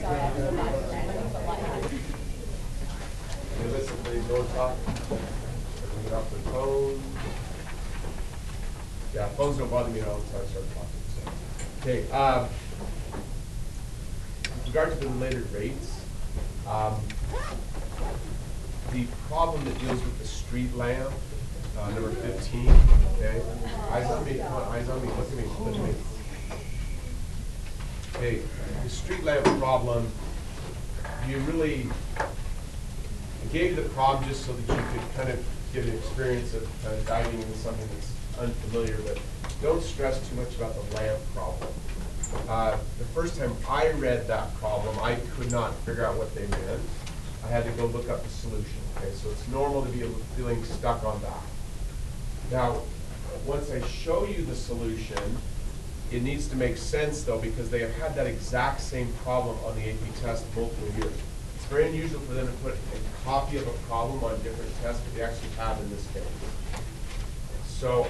Okay, listen, please, don't talk. Bring it off the phone. Yeah, phones don't bother me at all until I start talking. So. Okay, with regard to the related rates, the problem that deals with the street lamp, number 15, okay? Eyes on me, come on, eyes on me, look at me, look at me. Okay, the street lamp problem, you really, I gave you the problem just so that you could kind of get an experience of kind of diving into something that's unfamiliar, but don't stress too much about the lamp problem. The first time I read that problem, I could not figure out what they meant. I had to go look up the solution. Okay, so it's normal to be feeling stuck on that. Now, once I show you the solution, it needs to make sense though, because they have had that exact same problem on the AP test multiple years. It's very unusual for them to put a copy of a problem on different tests, but they actually have in this case. So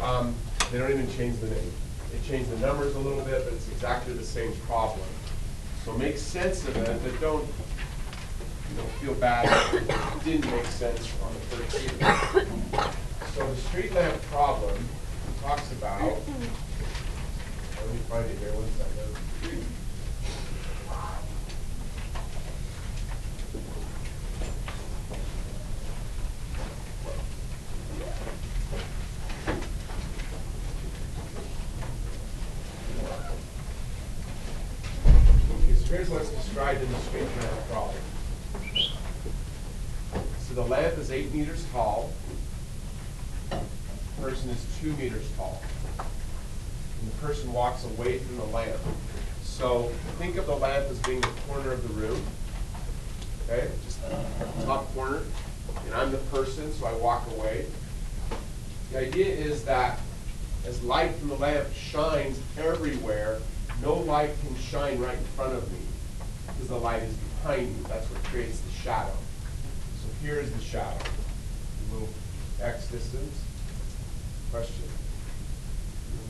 they don't even change the name. They change the numbers a little bit, but it's exactly the same problem. So make sense of it, but don't feel bad if it didn't make sense on the first year. So the street lamp problem talks about, let me find it here, one second. Okay, so here's what's described in the street lamp problem. So the lamp is 8 meters tall. The person is 2 meters tall. And the person walks away from the lamp. So think of the lamp as being the corner of the room. Okay, just the top corner. And I'm the person, so I walk away. The idea is that as light from the lamp shines everywhere, no light can shine right in front of me because the light is behind me. That's what creates the shadow. So here's the shadow. A little X distance. Question?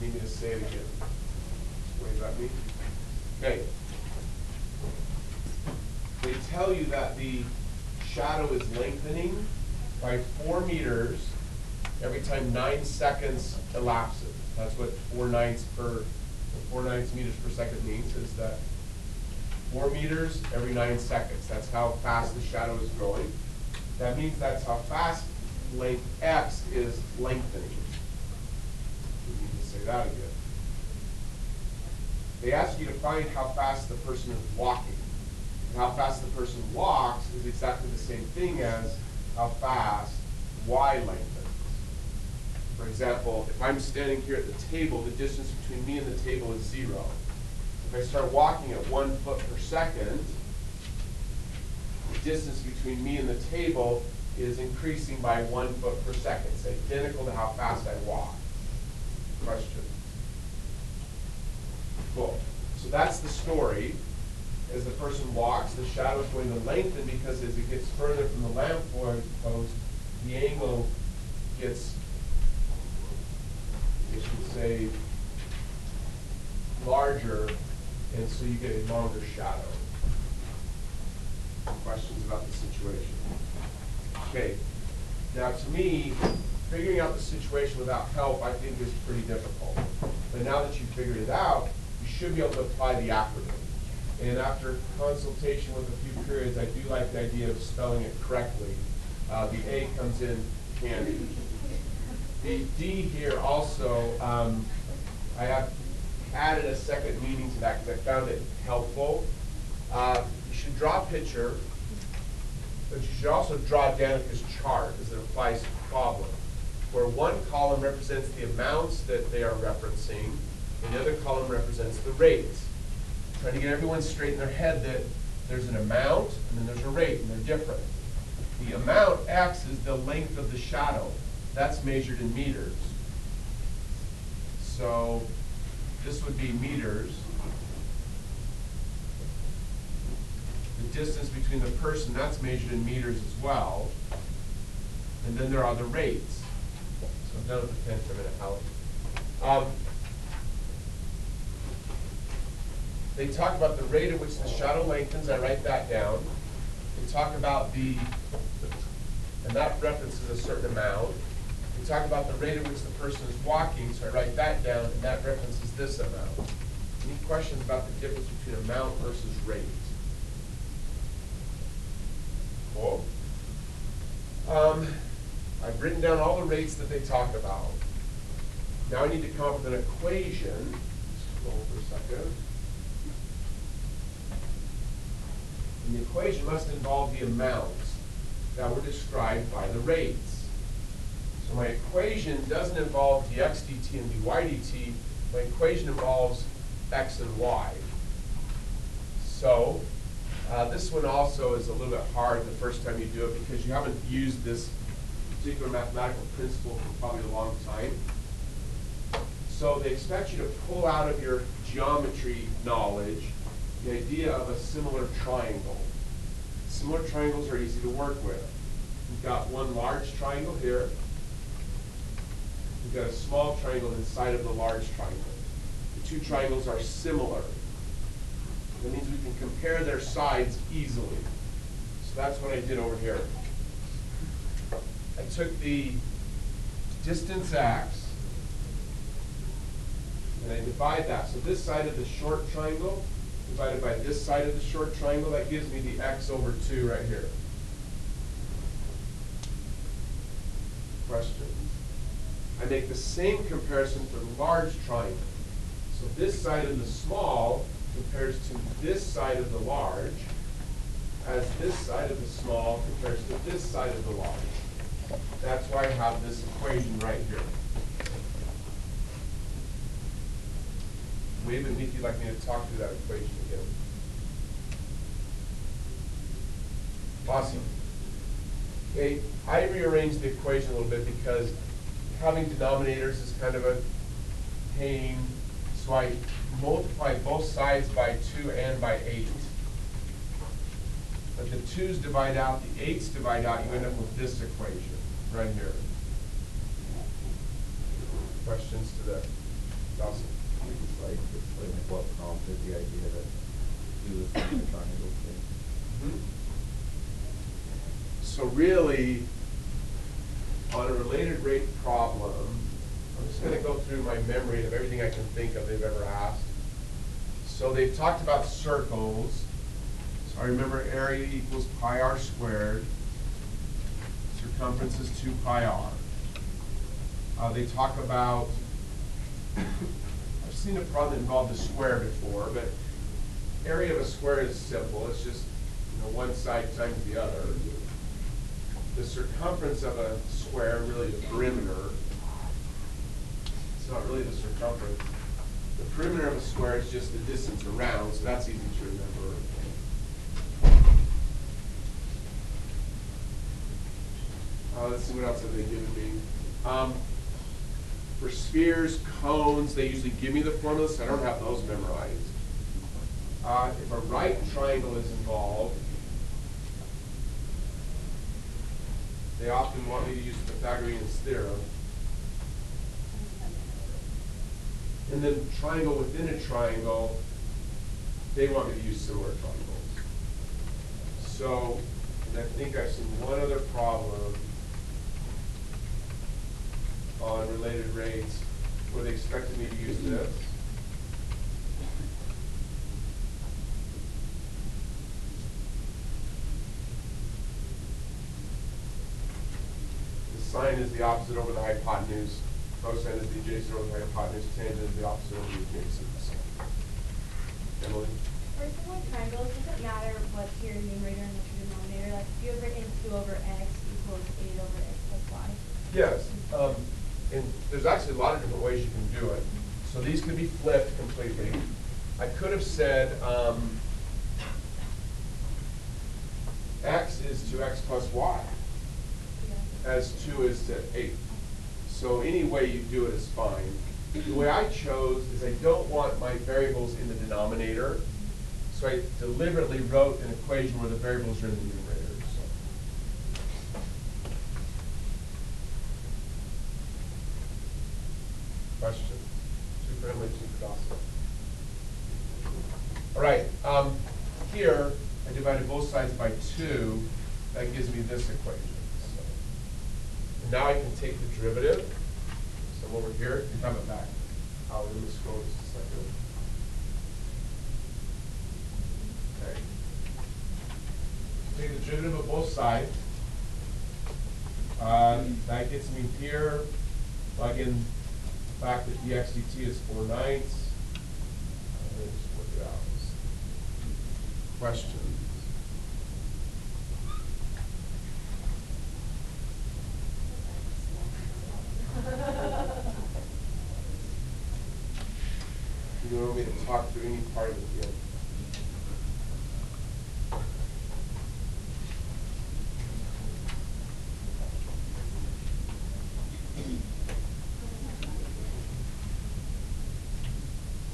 You need me to say it again. Wave at me. Okay. They tell you that the shadow is lengthening by 4 meters every time 9 seconds elapses. That's what 4 ninths meters per second means, is that 4 meters every 9 seconds. That's how fast the shadow is growing. That means that's how fast length X is lengthening. We need to say that again. They ask you to find how fast the person is walking. And how fast the person walks is exactly the same thing as how fast Y lengthens. For example, if I'm standing here at the table, the distance between me and the table is 0. If I start walking at 1 foot per second, the distance between me and the table is increasing by 1 foot per second. It's identical to how fast I walk. Question? Cool. So that's the story. As the person walks, the shadow is going to lengthen because as it gets further from the lamp post, the angle gets, I should say, larger, and so you get a longer shadow. Questions about the situation? Okay. Now, to me, figuring out the situation without help, I think, is pretty difficult. But now that you've figured it out, you should be able to apply the acronym. And after consultation with a few periods, I do like the idea of spelling it correctly. The A comes in handy. The D here also, I have added a second meaning to that because I found it helpful. You should draw a picture, but you should also draw Danica's chart as it applies to the problem, where one column represents the amounts that they are referencing, and the other column represents the rates. Trying to get everyone straight in their head that there's an amount and then there's a rate, and they're different. The amount, X, is the length of the shadow. That's measured in meters. So this would be meters. The distance between the person, that's measured in meters as well. And then there are the rates. So I'm done with the pen for a minute, Alex. They talk about the rate at which the shadow lengthens. I write that down. They talk about and that references a certain amount. They talk about the rate at which the person is walking, so I write that down, and that references this amount. Any questions about the difference between amount versus rate? Cool. I've written down all the rates that they talk about. Now I need to come up with an equation. Just hold for a second. And the equation must involve the amounts that were described by the rates. So my equation doesn't involve dx dt and dy dt. My equation involves x and y. So this one also is a little bit hard the first time you do it because you haven't used this particular mathematical principle for probably a long time. So they expect you to pull out of your geometry knowledge the idea of a similar triangle. Similar triangles are easy to work with. We've got one large triangle here. We've got a small triangle inside of the large triangle. The two triangles are similar. That means we can compare their sides easily. So that's what I did over here. I took the distance x, and I divide that. So this side of the short triangle divided by this side of the short triangle, that gives me the x over 2 right here. Questions? I make the same comparison for the large triangle. So this side of the small compares to this side of the large, as this side of the small compares to this side of the large. That's why I have this equation right here. Wave at me if you'd like me to talk through that equation again. Awesome. Okay, I rearranged the equation a little bit because having denominators is kind of a pain. So I multiply both sides by 2 and by 8. But the 2's divide out, the 8's divide out, you end up with this equation right here. Questions to that? Awesome. It's like what prompted the idea to do this in the triangle thing. Mm-hmm. So really, on a related rate problem, I'm just going to go through my memory of everything I can think of they've ever asked. So they've talked about circles. So I remember area equals pi r squared. Circumference is 2 pi r. They talk about, I've seen a problem that involved a square before, but area of a square is simple. It's just one side times the other. The circumference of a square, really the perimeter, it's not really the circumference. The perimeter of a square is just the distance around, so that's easy to remember. Let's see, what else have they given me? For spheres, cones, they usually give me the formulas, so I don't have those memorized. If a right triangle is involved, they often want me to use Pythagorean Theorem. And then triangle within a triangle, they want me to use similar triangles. So, and I think I've seen one other problem on related rates where they expected me to use this. The sine is the opposite over the hypotenuse. Cosine is the adjacent over the hypotenuse. Tangent is the opposite over the adjacent. Emily? For similar triangles, does it matter what's your numerator and what's your denominator? Like if you have written 2 over x equals 8 over x plus y. Yes. And there's actually a lot of different ways you can do it. So these could be flipped completely. I could have said x is to x plus y, as 2 is to 8. So any way you do it is fine. The way I chose is I don't want my variables in the denominator, so I deliberately wrote an equation where the variables are in the numerator. Question. Super Emily, super awesome. divided both sides by 2, that gives me this equation. So, and now I can take the derivative. So over here, you have it back. I'll let me scroll just a second. Okay. Take the derivative of both sides. That gets me here. Plug in the fact that dx dt is 4/9. Let me just work it out. Questions? You want me to talk through any part of it again?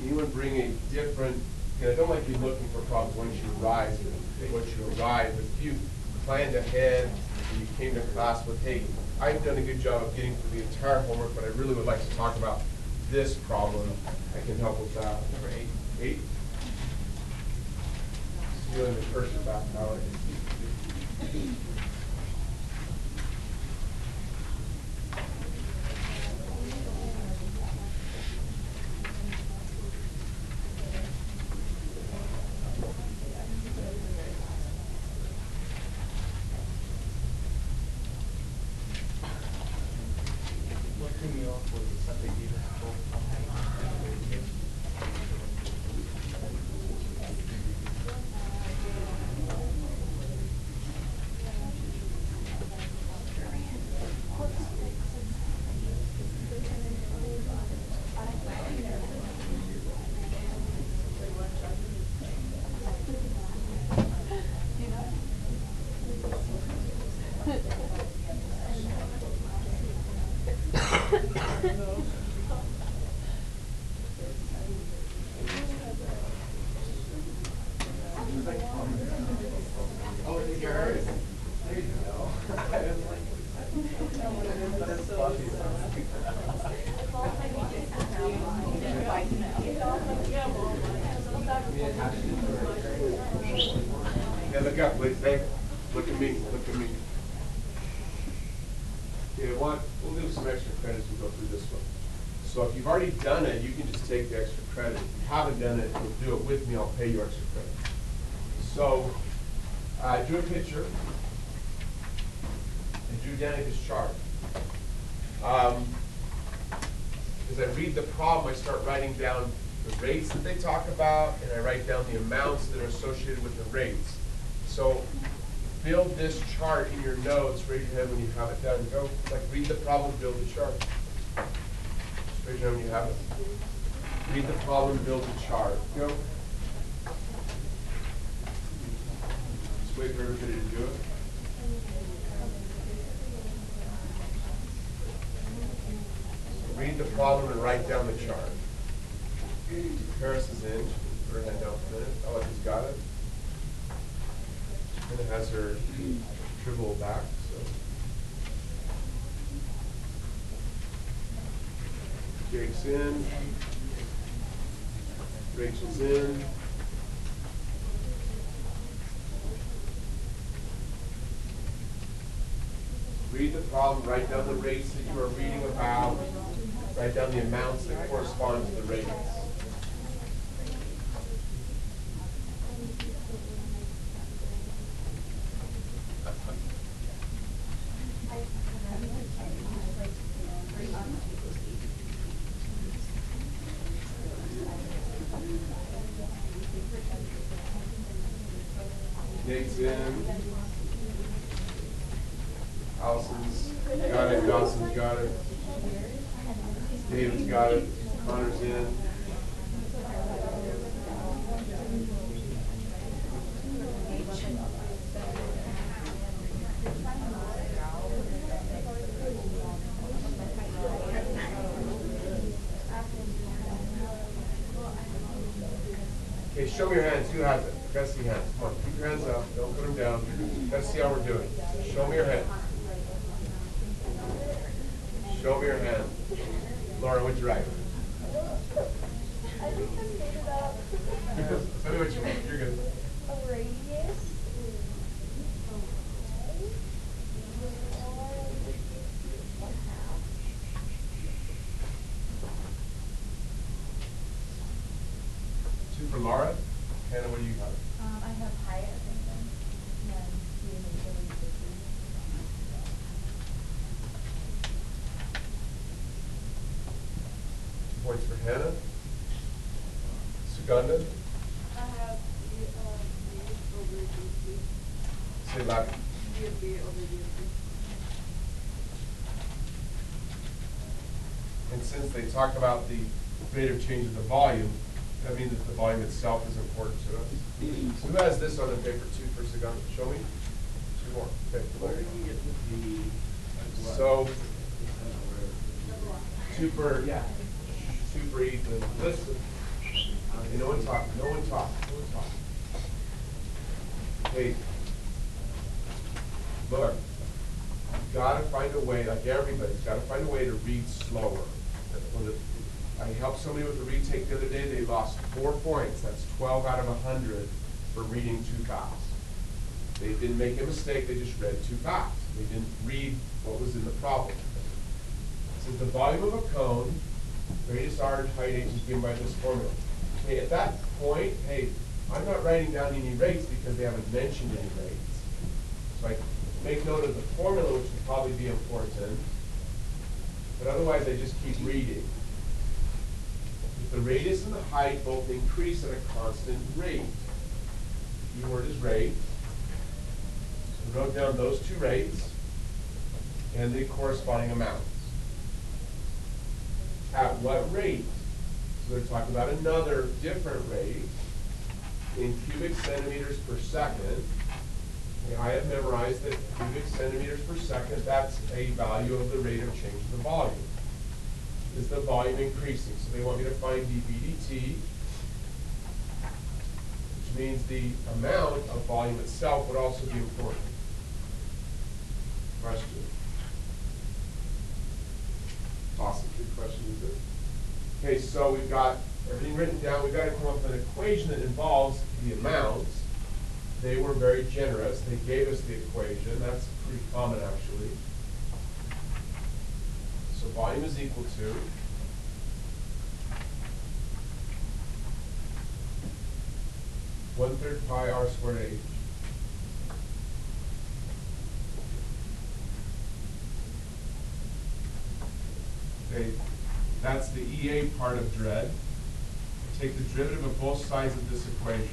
Anyone bring a different, and I don't like you looking for problems once you arrive, but if you planned ahead and you came to class with, hey, I've done a good job of getting through the entire homework, but I really would like to talk about this problem, I can help with that. Number 8. Stealing the cursor back now. What threw me off was the subject gave us both. Oh, it's yours? There you go. That's fluffy. Yeah, look up, please. Hey, look at me. Look at me. Okay, we'll do some extra credits as we go through this one. So if you've already done it, you can just take the extra credit. If you haven't done it, you'll do it with me. I'll pay you extra credit. So do a picture and drew Danica's chart. As I read the problem, I start writing down the rates that they talk about, and I write down the amounts that are associated with the rates. So build this chart in your notes. Raise your hand when you have it done. Go, like, read the problem, build the chart. Just raise your hand when you have it. Read the problem, build the chart. Go. Just wait for everybody to do it. Read the problem and write down the chart. Paris is in. Put her hand down for a minute. Alexa's got it. And it has her dribble back. So. Jake's in. Rachel's in. Read the problem, write down the rates that you are reading about, write down the amounts that correspond to the rates. Nate's in. Allison's got it. Dawson's got it. David's got it. Connor's in. Okay, show me your hands. Who has it? Gotta see hands. Come on, keep your hands up. Don't put them down. Gotta see how we're doing. Show me your hand. Show me your hand. Laura, what'd you write? I think I made it up. Tell me what you wrote. You're good. A radius points for Hannah. Suganda? I have B over DC. Say loud. B over DC. And since they talk about the rate of change of the volume, that means that the volume itself is important to us. So who has this on the paper too for Suganda? Show me. Two more. Okay. Where did you get the D? So, super, super Ethan, listen. No one talk, no one talk, no one talk. Hey, look, you gotta find a way, like everybody's gotta find a way to read slower. I helped somebody with a retake the other day, they lost 4 points, that's 12 out of 100 for reading too fast. They didn't make a mistake, they just read too fast. They didn't read what was in the problem. So the volume of a cone, radius r and height h is given by this formula. Okay, at that point, hey, I'm not writing down any rates because they haven't mentioned any rates. So I make note of the formula, which will probably be important. But otherwise, I just keep reading. If the radius and the height both increase at a constant rate, the keyword is rate. So I wrote down those two rates and the corresponding amounts. At what rate? So they're talking about another different rate in cubic centimeters per second. Okay, I have memorized that cubic centimeters per second, that's a value of the rate of change of the volume. Is the volume increasing? So they want me to find dV dt, which means the amount of volume itself would also be important. Question? Awesome, good question, is it? Okay, so we've got everything written down. We've got to come up with an equation that involves the amounts. They were very generous. They gave us the equation. That's pretty common, actually. So volume is equal to one-third pi r squared h. Okay, that's the EA part of DRED. Take the derivative of both sides of this equation.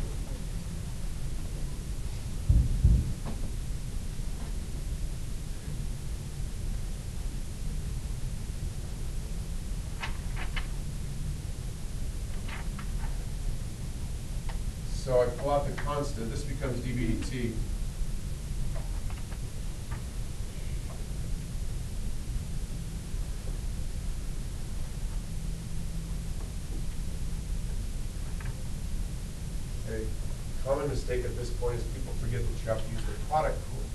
So I pull out the constant. This becomes dV dt. A common mistake at this point is people forget that you have to use the product rule,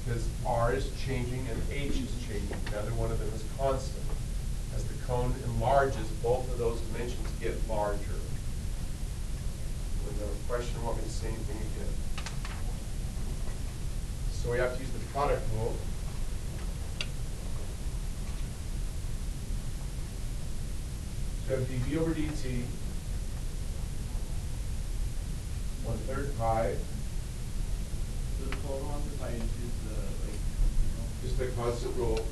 because R is changing and H is changing. Neither one of them is constant. As the cone enlarges, both of those dimensions get larger. When the question won't be the same thing again. So we have to use the product rule. So we have dV over dt, 1/3 pi. So the total ones, if I use the, Just the constant rule.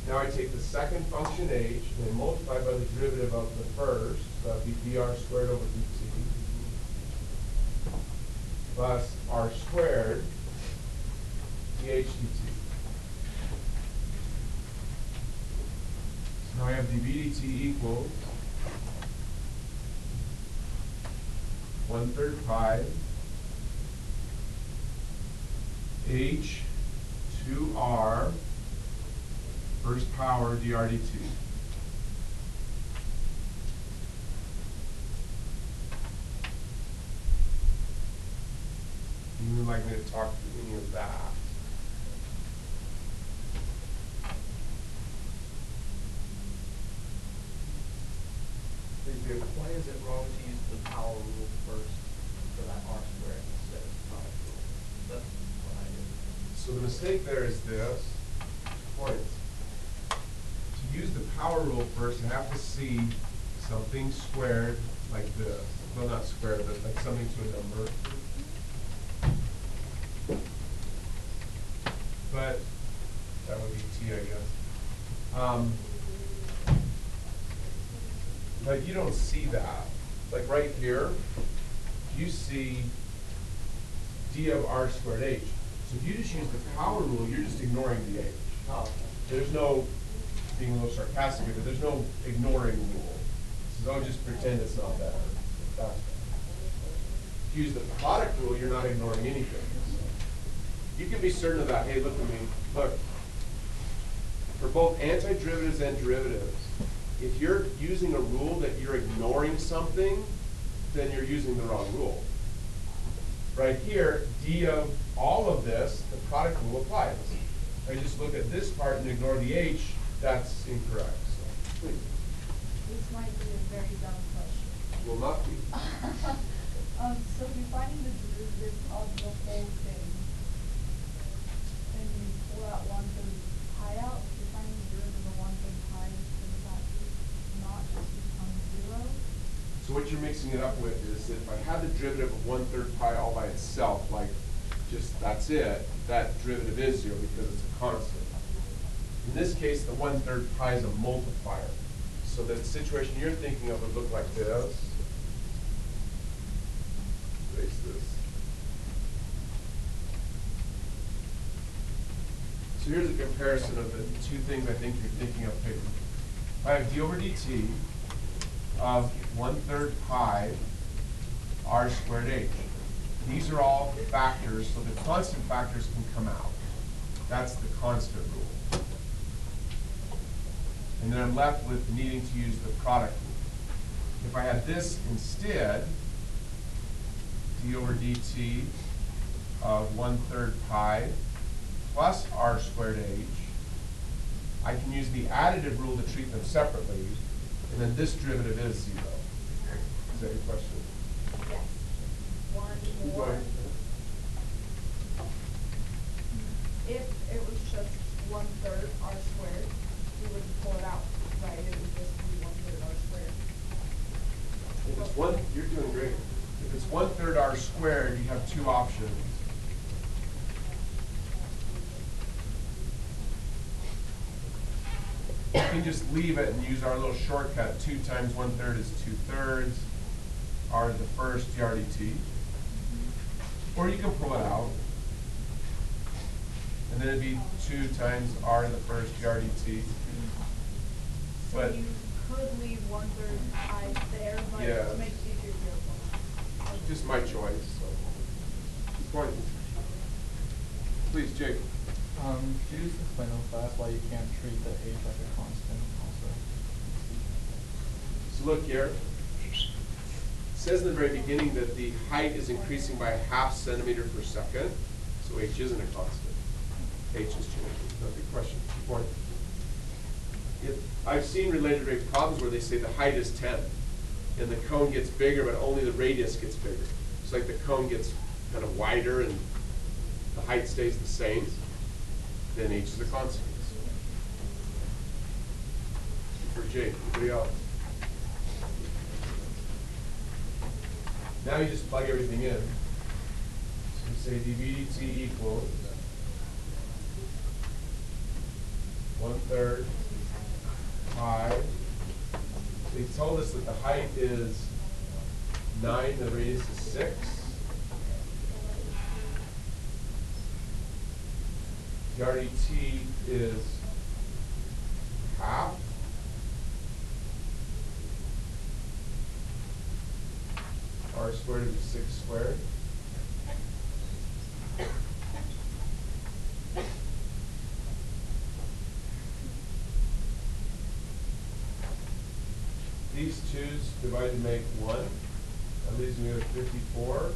Now I take the second function h and I multiply by the derivative of the first, so that would be dr squared over dt, plus r squared dh dt. So now I have dV dt equals 1/3 pi h 2r first power dr dt. You would like me to talk through any of that? Please do. Why is it wrong to use the power rule first for that r squared instead of the product rule? That's what I did. So the mistake there is this, points. To use the power rule first, I have to see something squared like this. Well, not squared, but like something to a number. But that would be t, I guess. But you don't see that. Like right here, you see d of r squared h. So if you just use the power rule, you're just ignoring the h. Oh, There's no, being a little sarcastic here, but there's no ignoring rule. So don't just pretend it's not there. That's bad. If you use the product rule, you're not ignoring anything. You can be certain of that. Hey, look at me. Look. For both antiderivatives and derivatives, if you're using a rule that you're ignoring something, then you're using the wrong rule. Right here, d of all of this, the product rule applies. If I just look at this part and ignore the h, that's incorrect. So, please. This might be a very dumb question. Will not be. So if you're finding the derivative of the whole thing, and you pull out 1/3 pi out, if you're finding the derivative of 1/3 pi, does that not just become 0? So what you're mixing it up with is that if I had the derivative of 1/3 pi all by itself, like just that's it, that derivative is 0 because it's a constant. In this case, the 1/3 pi is a multiplier. So the situation you're thinking of would look like this. Erase this. So here's a comparison of the two things I think you're thinking of picking. I have d over dt of 1/3 pi r squared h. These are all factors, so the constant factors can come out. That's the constant rule. And then I'm left with needing to use the product rule. If I had this instead, d over dt of 1/3 pi plus r squared h, I can use the additive rule to treat them separately, and then this derivative is 0. Is that your question? Yes. One Keep more. going. If it was just 1/3 r squared, you wouldn't pull it out, right? It would just be 1/3 r squared. If it's one, you're doing great. If it's 1/3 r squared, you have two options. You can just leave it and use our little shortcut. 2 times 1/3 is 2/3. R to the first, DRDT. Or you can pull it out. And then it'd be 2 times R to the first, DRDT. So But you could leave 1/3 pi there, but Yeah. to make it easier to go. just my choice. So. Go ahead. Please, Jake. Could you just explain real fast why you can't treat the h like a constant also? So look here. It says in the very beginning that the height is increasing by 0.5 centimeter per second. So h isn't a constant. H is changing. That's a good question. Good point. I've seen related rate problems where they say the height is 10 and the cone gets bigger, but only the radius gets bigger. It's like the cone gets kind of wider and the height stays the same. Then h is a constant. For Jake, anybody else? Now you just plug everything in. So you say dv dt equals 1/3 pi. They told us that the height is 9, the radius is 6. The RDT is half. R squared is 6 squared. These twos divided to make 1. That leaves me with 54.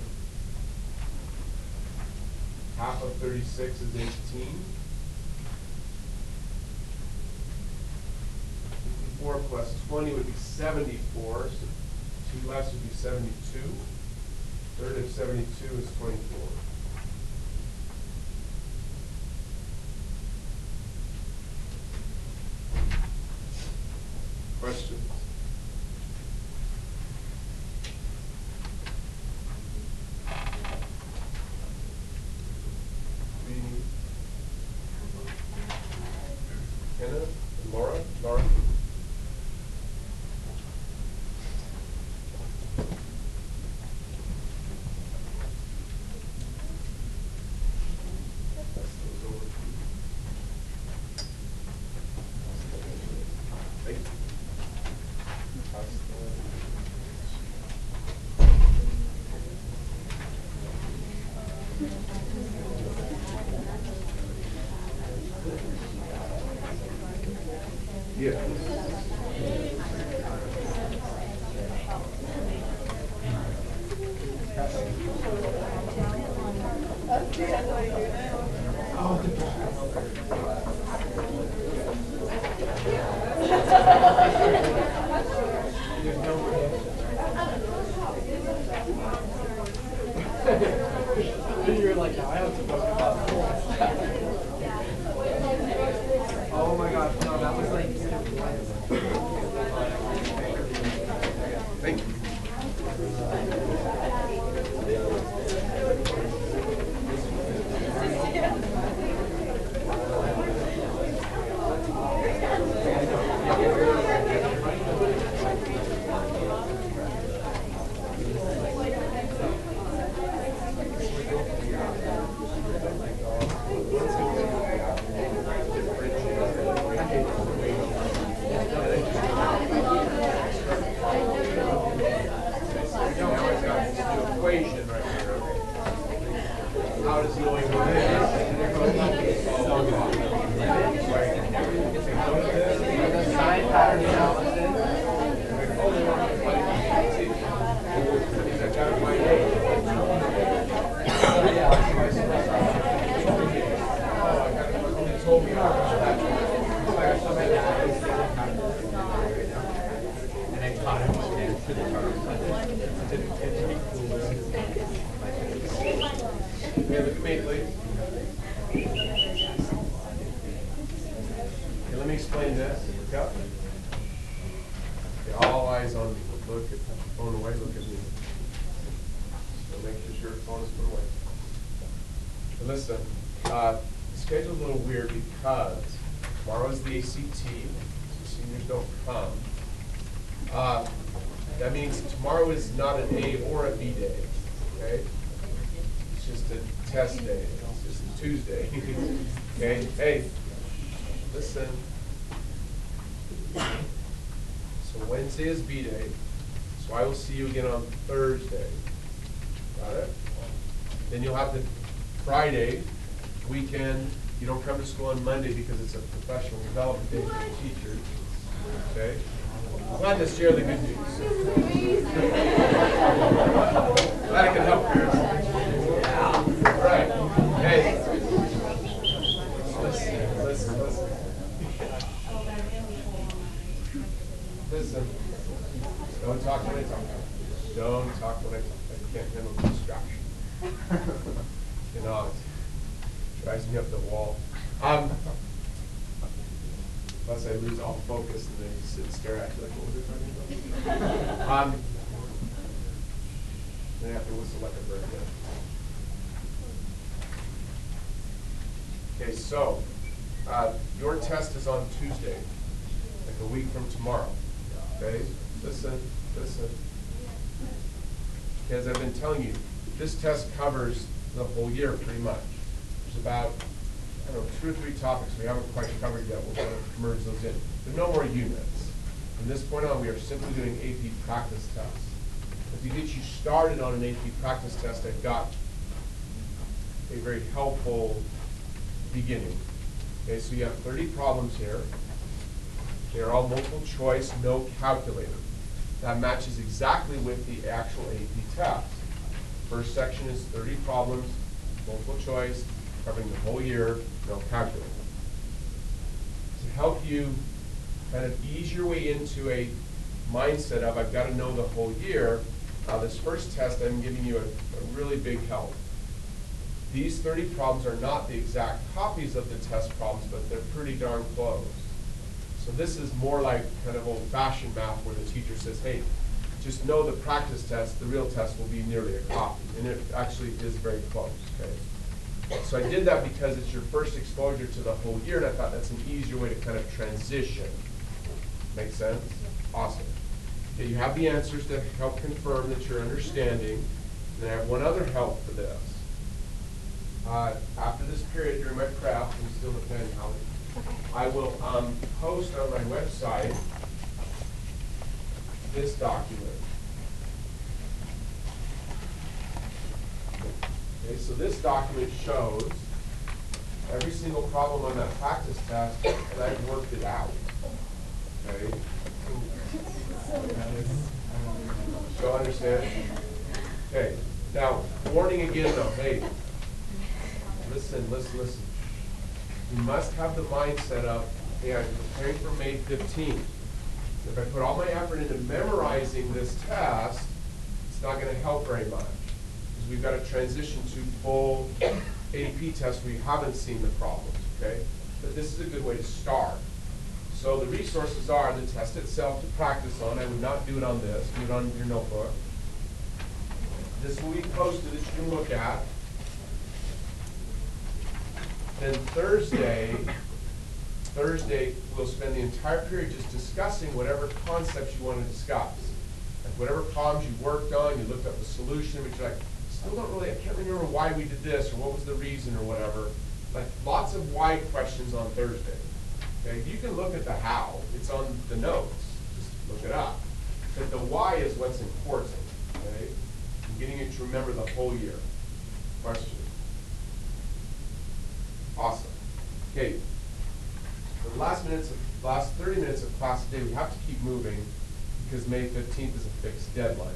Half of 36 is 18. 54 plus 20 would be 74. So 2 less would be 72. Third of 72 is 24. Questions? Anna? Laura? Laura? Yeah. You're like, no, I have to talk about oh my gosh, no, that was like. Thank you. Equation right here. How does knowing what it is? Sine pattern analysis. And I taught him to stand to the Okay, look at me, please. Okay, let me explain this. Look up. Okay, all eyes on me. Look at the phone away. Look at me. So make sure your phone is put away. And listen, the schedule's a little weird because tomorrow is the ACT, so seniors don't come. That means tomorrow is not an A or a B day, okay? It's just a test day. It's just a Tuesday. Okay? Hey, listen. So Wednesday is B day. So I will see you again on Thursday. Got it? Then you'll have the Friday, weekend. You don't come to school on Monday because it's a professional development day for the teachers. Okay? Glad to share the good news. Glad I can help, parents. All right. Hey. Listen. Listen. Don't talk when I talk. Don't talk when I talk. I can't handle the distraction. Cannot. Drives me up the wall. Unless I lose all focus and then you sit and stare at you like, what was I talking about? Then I have to whistle like a bird. Okay, so your test is on Tuesday, like a week from tomorrow. Okay, listen. Okay, as I've been telling you, this test covers the whole year pretty much. There's about 2 or 3 topics we haven't quite covered yet. We'll kind of merge those in. There's no more units. From this point on, we are simply doing AP practice tests. But to get you started on an AP practice test, I've got a very helpful beginning. Okay, so you have 30 problems here. They're all multiple choice, no calculator. That matches exactly with the actual AP test. First section is 30 problems, multiple choice, covering the whole year, no calculator. To help you kind of ease your way into a mindset of I've got to know the whole year, this first test I'm giving you a really big help. These 30 problems are not the exact copies of the test problems, but they're pretty darn close. So this is more like kind of old-fashioned math where the teacher says, hey, just know the practice test, the real test will be nearly a copy. And it actually is very close, okay? So I did that because it's your first exposure to the whole year, and I thought that's an easier way to kind of transition. Make sense? Awesome. Okay, you have the answers to help confirm that you're understanding. And I have one other help for this. After this period during my craft, and still the pen, Holly, I will post on my website this document. Okay, so this document shows every single problem on that practice test, and I've worked it out. Okay? Y'all understand? Okay, now, warning again though, hey, listen. You must have the mind set up, hey, I'm preparing for May 15th. If I put all my effort into memorizing this test, it's not going to help very much. Because we've got to transition to full ADP tests where you haven't seen the problems, okay? But this is a good way to start. So the resources are the test itself to practice on. I would not do it on this. Do it on your notebook. This will be posted that you can look at. Then Thursday, we'll spend the entire period just discussing whatever concepts you want to discuss. Like whatever problems you worked on, you looked up the solution, but you're like, I can't remember why we did this, or what was the reason, or whatever. Like lots of why questions on Thursday. Okay, you can look at the how. It's on the notes. Just look it up. But the why is what's important. Okay, and getting you to remember the whole year. Question. Awesome. Okay. For the last 30 minutes of class today, we have to keep moving because May 15th is a fixed deadline.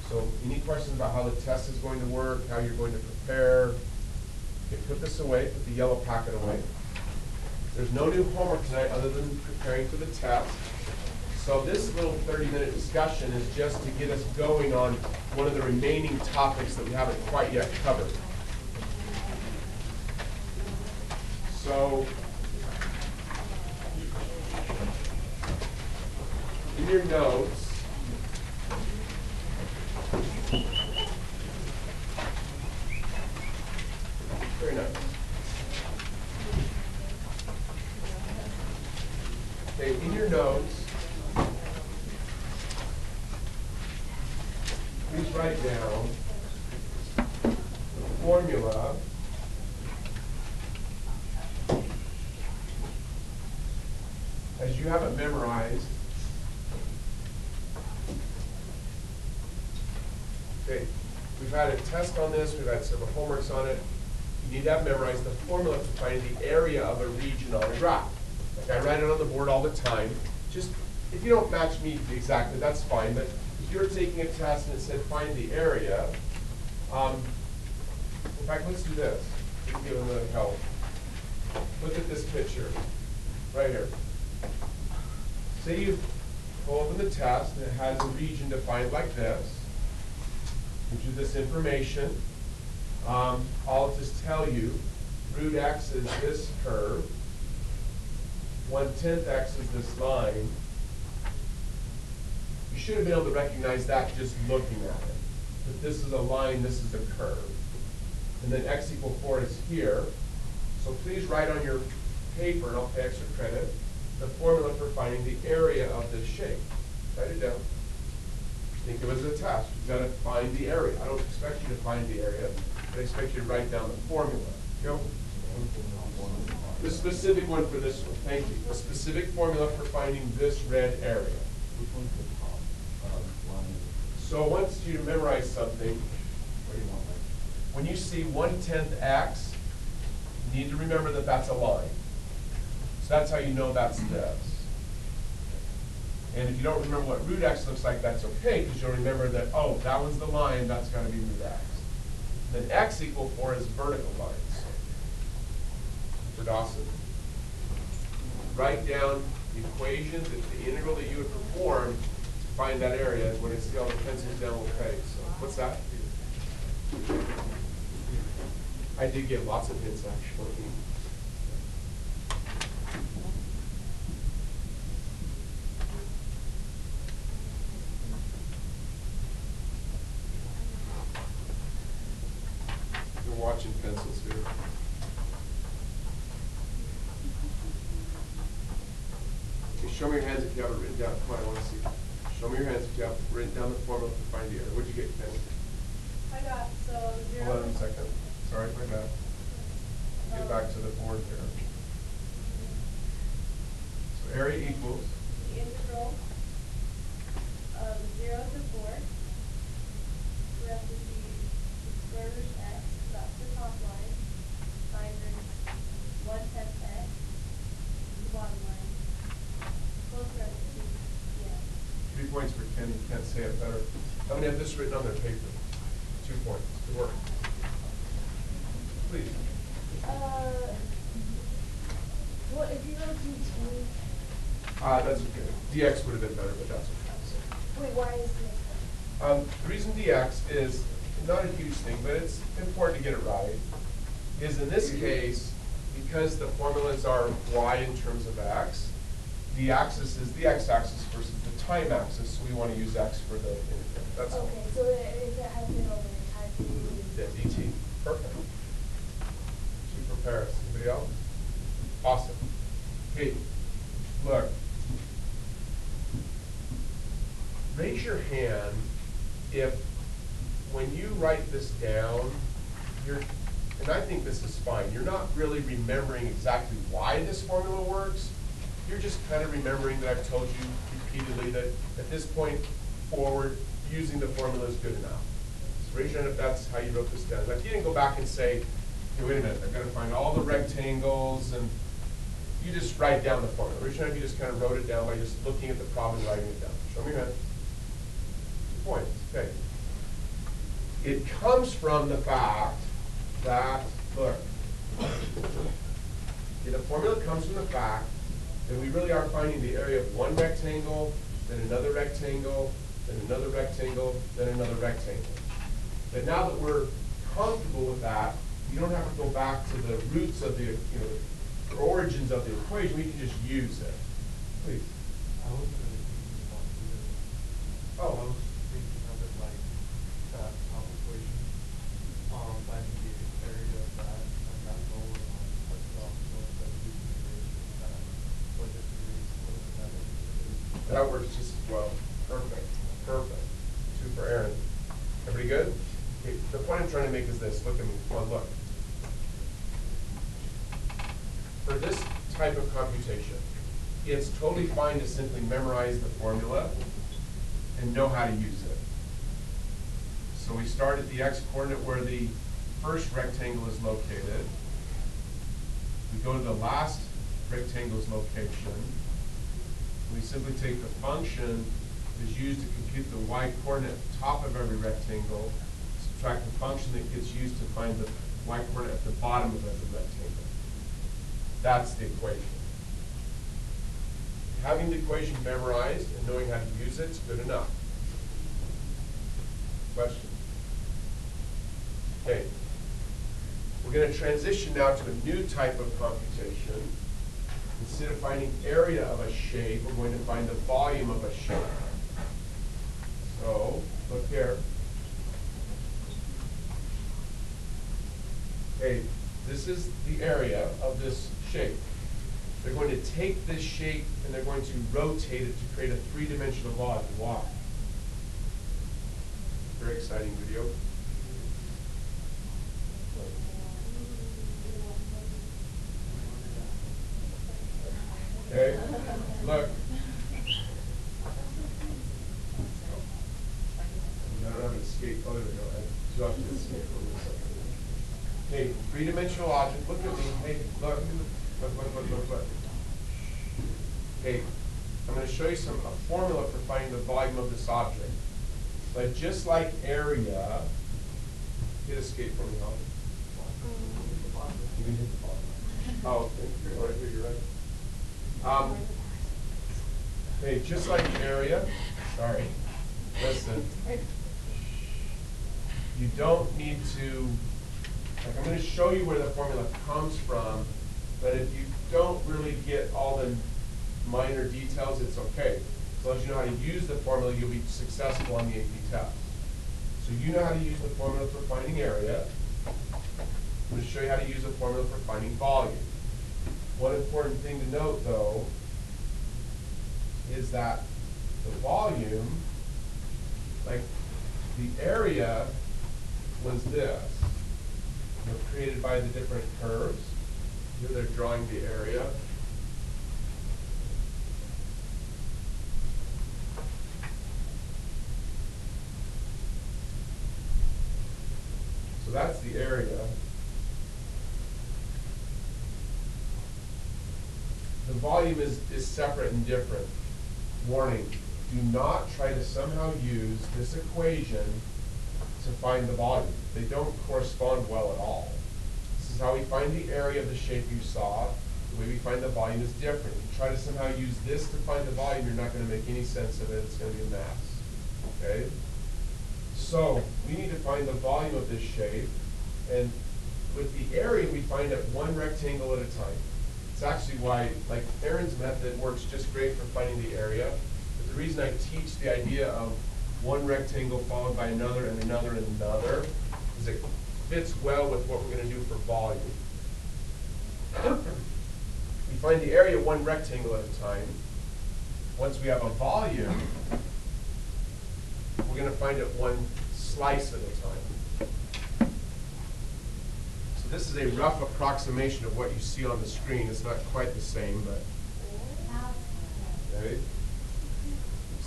So any questions about how the test is going to work, how you're going to prepare, okay, put this away, put the yellow packet away. There's no new homework tonight other than preparing for the test. So this little 30-minute discussion is just to get us going on one of the remaining topics that we haven't quite yet covered. So, in your notes, very nice. Okay, in your notes, please write down the formula as you have it memorized. Okay, we've had a test on this, we've had several homeworks on it. You need to have memorized the formula to find the area of a region on a graph. Like I write it on the board all the time. Just, if you don't match me exactly, that's fine, but if you're taking a test and it said find the area, in fact, let's do this. Let's give it a little help. Look at this picture, right here. Say you open the test and it has a region defined like this. Gives you this information. I'll just tell you, root x is this curve. 1/10 x is this line. You should have been able to recognize that just looking at it. But this is a line, this is a curve. And then x equal 4 is here. So please write on your paper, and I'll pay extra credit, the formula for finding the area of this shape. Write it down. Think of it as a test. You've got to find the area. I don't expect you to find the area, but I expect you to write down the formula. Go. The specific one for this one. Thank you. The specific formula for finding this red area. Which one's the top line? So once you memorize something, What do you want, like? when you see 1/10 x, you need to remember that that's a line. So that's how you know that's this. And if you don't remember what root x looks like, that's okay, because you'll remember that, oh, that one's the line, that's got to be root x. Then x equal 4 is vertical lines. For Dawson. Write down the equations, the integral that you would perform to find that area. When I see all the pencils down, we'll pay. So what's that? I did get lots of hints, actually. You're watching pencils here. Okay, show me your hands if you have it written down. Come on, I want to see. Show me your hands if you have written down the formula to find the area. What'd you get, Penny? I got, so 0. Hold on a second. Sorry, my bad. Get back to the board there. So area equals. The integral of 0 to 4. We have to see the square root of x, that's the top line, minus 1/10 x, the bottom line. Both are say it better. How many have this written on their paper? 2 points. Good work. Please. Well, if you go dt, That's okay. dx would have been better, but that's okay. wait, why is this? The reason dx is not a huge thing, but it's important to get it right, is in this case, because the formulas are y in terms of x, the axis is the x-axis versus the time axis, so we want to use x for the integral. That's all. Okay, so if it has been over the time, Yeah, dt. Perfect. Super Paris. Anybody else? Awesome. Okay, look. Raise your hand if, when you write this down, and I think this is fine, you're not really remembering exactly why this formula works. You're just kind of remembering that I've told you repeatedly that at this point forward, using the formula is good enough. So raise your hand if that's how you wrote this down. Like, you didn't go back and say, hey, wait a minute, I've got to find all the rectangles, and you just write down the formula. Raise your hand if you just kind of wrote it down by just looking at the problem and writing it down. Show me your hand. 2 points. Okay. It comes from the fact that, look, the formula comes from the fact that we really are finding the area of one rectangle, then another rectangle, then another rectangle, then another rectangle. But now that we're comfortable with that, you don't have to go back to the roots of the, the origins of the equation. We can just use it. Please. I wasn't really thinking about it. I Oh. was thinking of it like that top equation, finding the area of that, and that lower one, like the opposite, that using the ratio of that, what if you raise that into That works just as well. Perfect. Perfect. 2 for Aaron. Everybody good? Okay, the point I'm trying to make is this. Look at me. Come on, look. For this type of computation, it's totally fine to simply memorize the formula and know how to use it. So we start at the x-coordinate where the first rectangle is located. We go to the last rectangle's location. We simply take the function that's used to compute the y-coordinate at the top of every rectangle, subtract the function that gets used to find the y-coordinate at the bottom of every rectangle. That's the equation. Having the equation memorized and knowing how to use it is good enough. Question? Okay. We're going to transition now to a new type of computation. Instead of finding area of a shape, we're going to find the volume of a shape. So, look here. Okay, this is the area of this shape. They're going to take this shape and they're going to rotate it to create a 3-dimensional volume. Why? Very exciting video. Okay, look. I don't have an escape. Oh, there we go. I dropped the escape for a second. Okay, 3-dimensional object. Look at me. Hey, look. Look. Okay, I'm going to show you a formula for finding the volume of this object. But just like area, hit escape for me, Holly. You can hit the bottom. Oh, okay. You're right here. You're right. Okay, just like area. Sorry. Listen. You don't need to. Like, I'm going to show you where the formula comes from, but if you don't really get all the minor details, it's okay. As long as you know how to use the formula, you'll be successful on the AP test. So you know how to use the formula for finding area. I'm going to show you how to use the formula for finding volume. One important thing to note, though, is that the volume, like the area was this. Created by the different curves. Here they're drawing the area. So that's the area. The volume is separate and different. Warning, do not try to somehow use this equation to find the volume. They don't correspond well at all. This is how we find the area of the shape you saw. The way we find the volume is different. If you try to somehow use this to find the volume, you're not going to make any sense of it. It's going to be a mess. Okay? So we need to find the volume of this shape. And with the area, we find it one rectangle at a time. It's actually why, like, Aaron's method works just great for finding the area. But the reason I teach the idea of one rectangle followed by another and another and another is it fits well with what we're going to do for volume. We find the area one rectangle at a time. Once we have a volume, we're going to find it one slice at a time. So this is a rough approximation of what you see on the screen. It's not quite the same, but okay.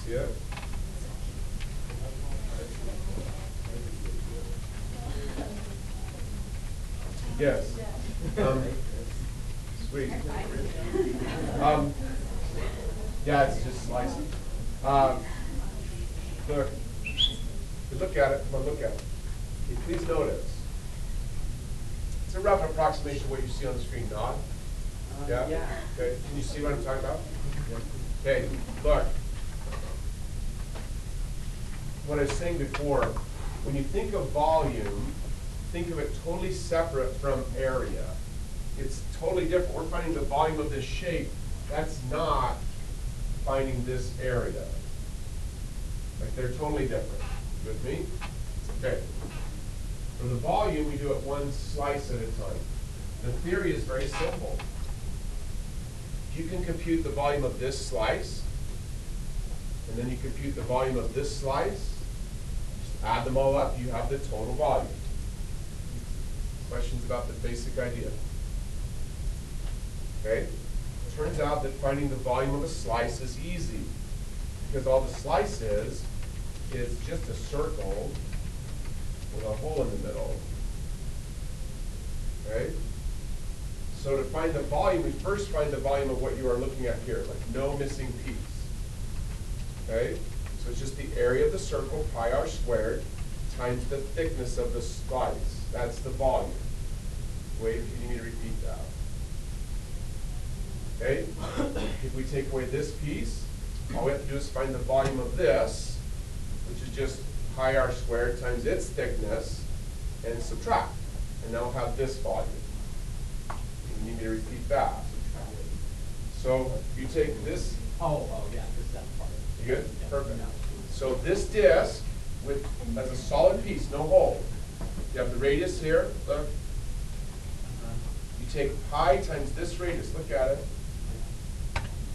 See it? Yes. Sweet. Yeah, it's just slicing. Look at it. Come on, look at it. Okay, please notice. It's a rough approximation of what you see on the screen. Nod. Yeah? Yeah. Okay. Can you see what I'm talking about? Okay. Look. What I was saying before, when you think of volume, think of it totally separate from area. It's totally different. We're finding the volume of this shape. That's not finding this area. Like, they're totally different. You with me? Okay. For the volume, we do it one slice at a time. The theory is very simple. If you can compute the volume of this slice, and then you compute the volume of this slice, just add them all up, you have the total volume. Questions about the basic idea? Okay? Turns out that finding the volume of a slice is easy, because all the slice is just a circle with a hole in the middle. Okay? So to find the volume, we first find the volume of what you are looking at here, like no missing piece. Okay? So it's just the area of the circle, pi r squared, times the thickness of the slice. That's the volume. Wait, if you need me to repeat that. Okay? If we take away this piece, all we have to do is find the volume of this, which is just pi r squared times its thickness, and subtract. And now we'll have this volume. You need me to repeat that. So you take this. Oh, yeah, this is that part. You good? Yeah. Perfect. No. So this disc with as a solid piece, no hole. You have the radius here. Look. You take pi times this radius. Look at it.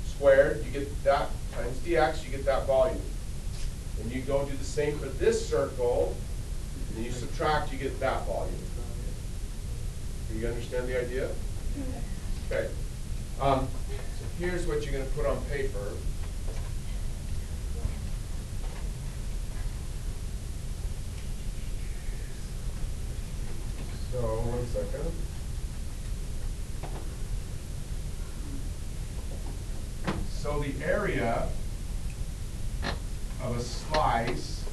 Squared. You get that times dx. You get that volume. And you go do the same for this circle. And then you subtract. You get that volume. Do you understand the idea? Okay. So here's what you're going to put on paper. So, 1 second. So the area of a slice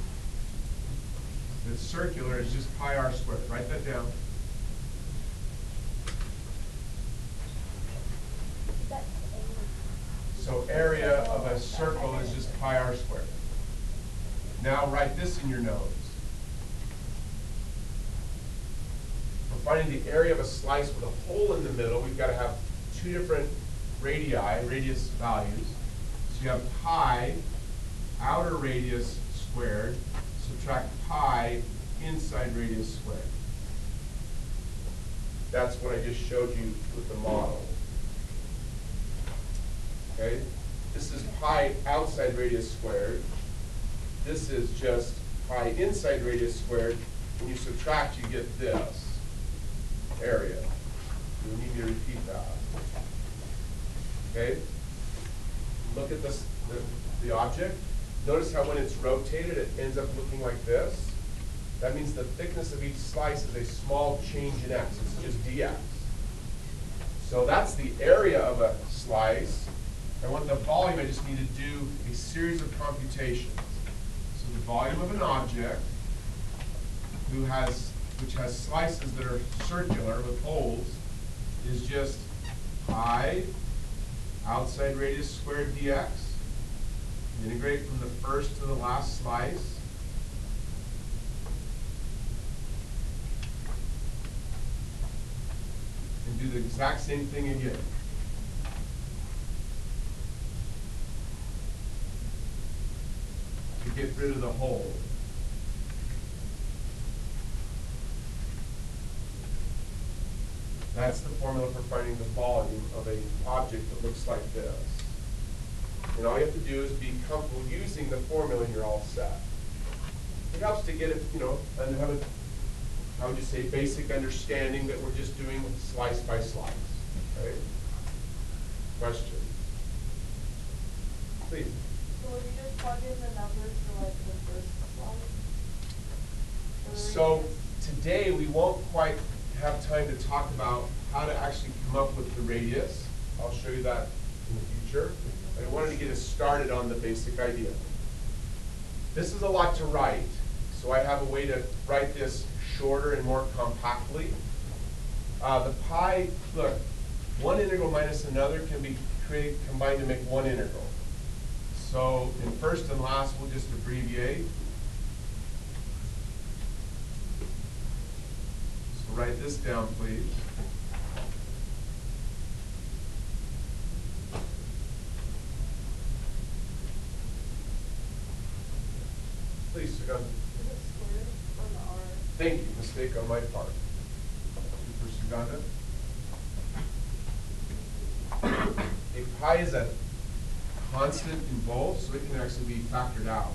that's circular is just pi r squared. Write that down. So area of a circle is just pi r squared. Now write this in your notes. For finding the area of a slice with a hole in the middle, we've got to have two different radius values. So you have pi outer radius squared, subtract pi inside radius squared. That's what I just showed you with the model. Okay? This is pi outside radius squared. This is just pi inside radius squared. When you subtract, you get this area. You need me to repeat that. Okay? Look at this, the object. Notice how when it's rotated, it ends up looking like this. That means the thickness of each slice is a small change in x. It's just dx. So that's the area of a slice. I want the volume, I just need to do a series of computations. So the volume of an object which has slices that are circular with holes is just pi outside radius squared dx. Integrate from the first to the last slice. And do the exact same thing again. To get rid of the hole. That's the formula for finding the volume of an object that looks like this. And all you have to do is be comfortable using the formula and you're all set. It helps to get it, and have a, how would you say, basic understanding that we're just doing slice by slice, right? Question? Please. So will you just plug in the numbers for like the first slide? So today we won't quite have time to talk about how to actually come up with the radius. I'll show you that in the future. But I wanted to get us started on the basic idea. This is a lot to write, so I have a way to write this shorter and more compactly. The pi, look, one integral minus another can be combined to make one integral. So in first and last, we'll just abbreviate. So write this down, please. Please, Sugandha. Is it squared on the R? Thank you. Mistake on my part. For Sugandha. A pi is a constant in both, so it can actually be factored out.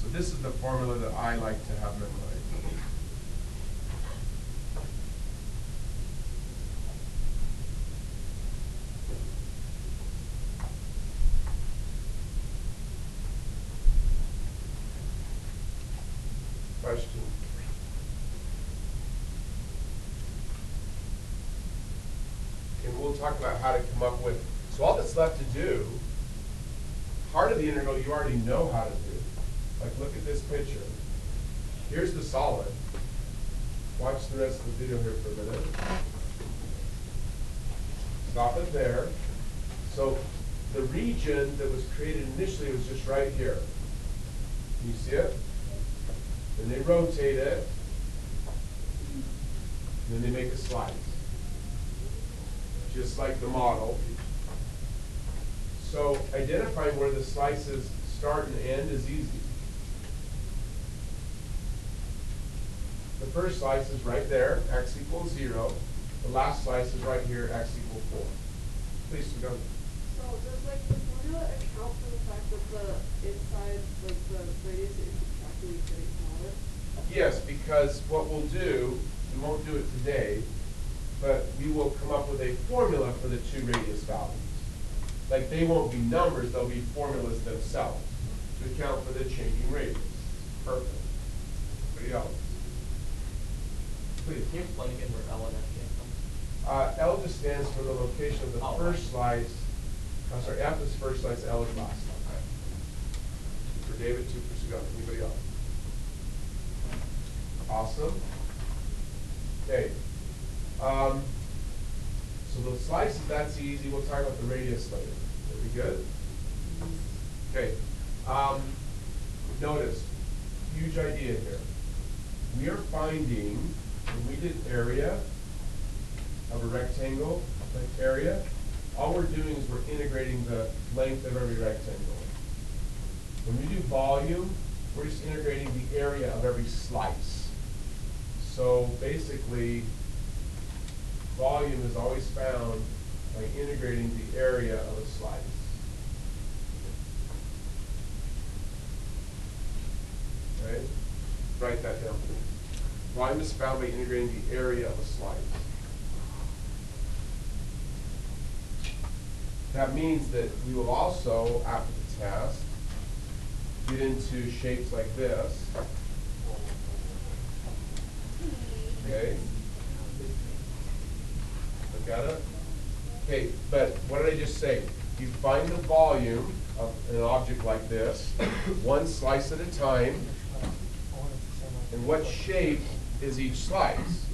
So this is the formula that I like to have memorized. Question? And we'll talk about how to come up with, so all that's left to do, part of the integral you already know how to do. Like, look at this picture. Here's the solid. Watch the rest of the video here for a minute. Stop it there. So the region that was created initially was just right here. Can you see it? Then they rotate it. And then they make a slice. Just like the model. So identifying where the slices start and end is easy. The first slice is right there, x equals 0. The last slice is right here, x equals 4. Please, go. So does like the formula account for the fact that the inside, like the radius that you're subtracting is getting smaller? Yes, because what we'll do, we won't do it today, but we will come up with a formula for the two radius values. Like, they won't be numbers, they'll be formulas themselves to account for the changing radius. Perfect. Anybody else? Please. Can you explain again where L and F came from? L just stands for the location of the first slice. I'm sorry, F is first slice, L is last slice. For David, 2 for Sugandha. Anybody else? Awesome. Okay. So the slices, that's easy. We'll talk about the radius later. Are we good? Okay. Notice, huge idea here. We are finding, when we did area of a rectangle, like area, all we're doing is we're integrating the length of every rectangle. When we do volume, we're just integrating the area of every slice. So basically, volume is always found by integrating the area of a slice. Right? Write that down, please. Volume is found by integrating the area of a slice. That means that we will also, after the test, get into shapes like this. Okay? Look at it. Okay, but what did I just say? you find the volume of an object like this, one slice at a time. And what shape is each slice?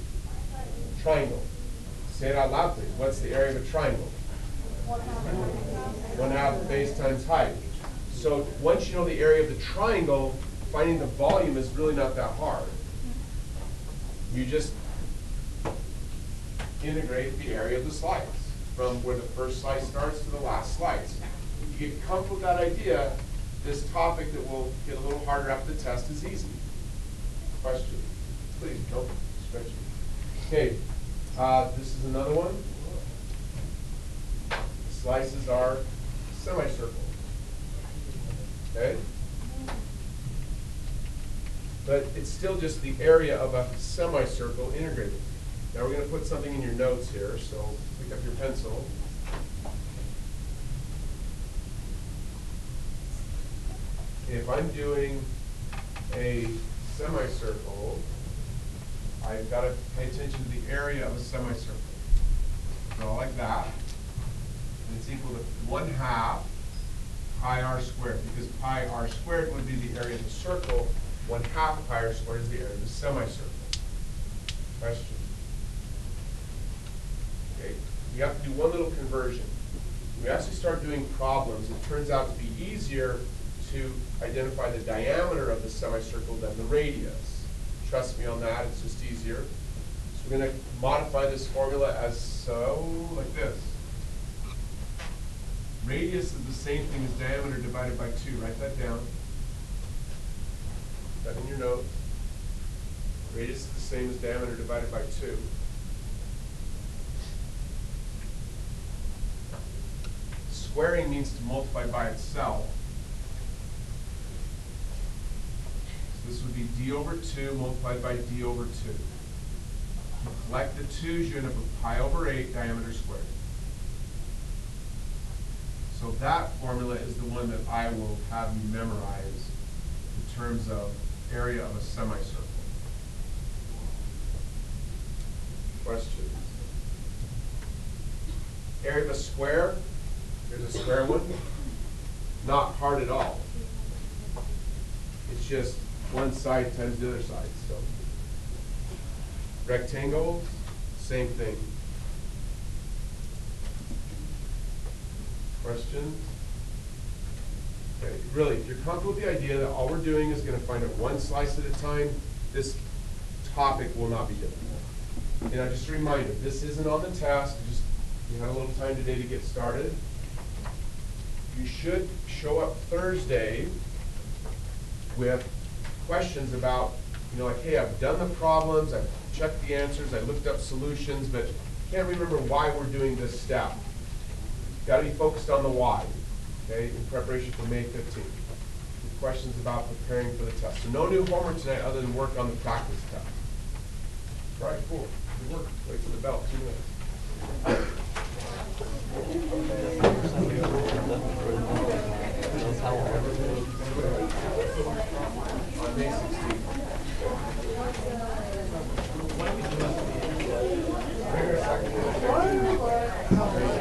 Triangle. Say it out loud, please. What's the area of a triangle? 1/2 base times height. So once you know the area of the triangle, finding the volume is really not that hard. You just integrate the area of the slice from where the first slice starts to the last slice. If you get comfortable with that idea, this topic that will get a little harder after the test is easy. Question? Please, don't stretch it. Okay, this is another one. The slices are semicircle. Okay? But it's still just the area of a semicircle integrated. Now we're going to put something in your notes here, so pick up your pencil. If I'm doing a semicircle, I've got to pay attention to the area of a semicircle. Draw like that. And it's equal to 1/2 pi r squared, because pi r squared would be the area of the circle. 1/2 pi r squared is the area of the semicircle. Question? Okay, you have to do one little conversion. When we actually start doing problems, it turns out to be easier to identify the diameter of the semicircle than the radius. Trust me on that, it's just easier. So we're going to modify this formula as so, like this. Radius is the same thing as diameter divided by 2. Write that down. Put that in your notes. Radius is the same as diameter divided by 2. Squaring means to multiply by itself. So this would be d over 2 multiplied by d over 2. You collect the 2's, you end up with pi over 8 diameter squared. So that formula is the one that I will have you memorize in terms of area of a semicircle. Questions? Area of a square, here's a square one. Not hard at all. It's just one side times the other side. So rectangles, same thing. Questions? Okay, really, if you're comfortable with the idea that all we're doing is going to find it one slice at a time, this topic will not be difficult. And now just a reminder, this isn't on the test. You had a little time today to get started. You should show up Thursday with questions about, like, hey, I've done the problems, I've checked the answers, I looked up solutions, but can't remember why we're doing this step. Got to be focused on the why, okay, in preparation for May 15th. Questions about preparing for the test. So no new homework tonight other than work on the practice test. All right, cool. Good work. Wait for the bell. 2 minutes.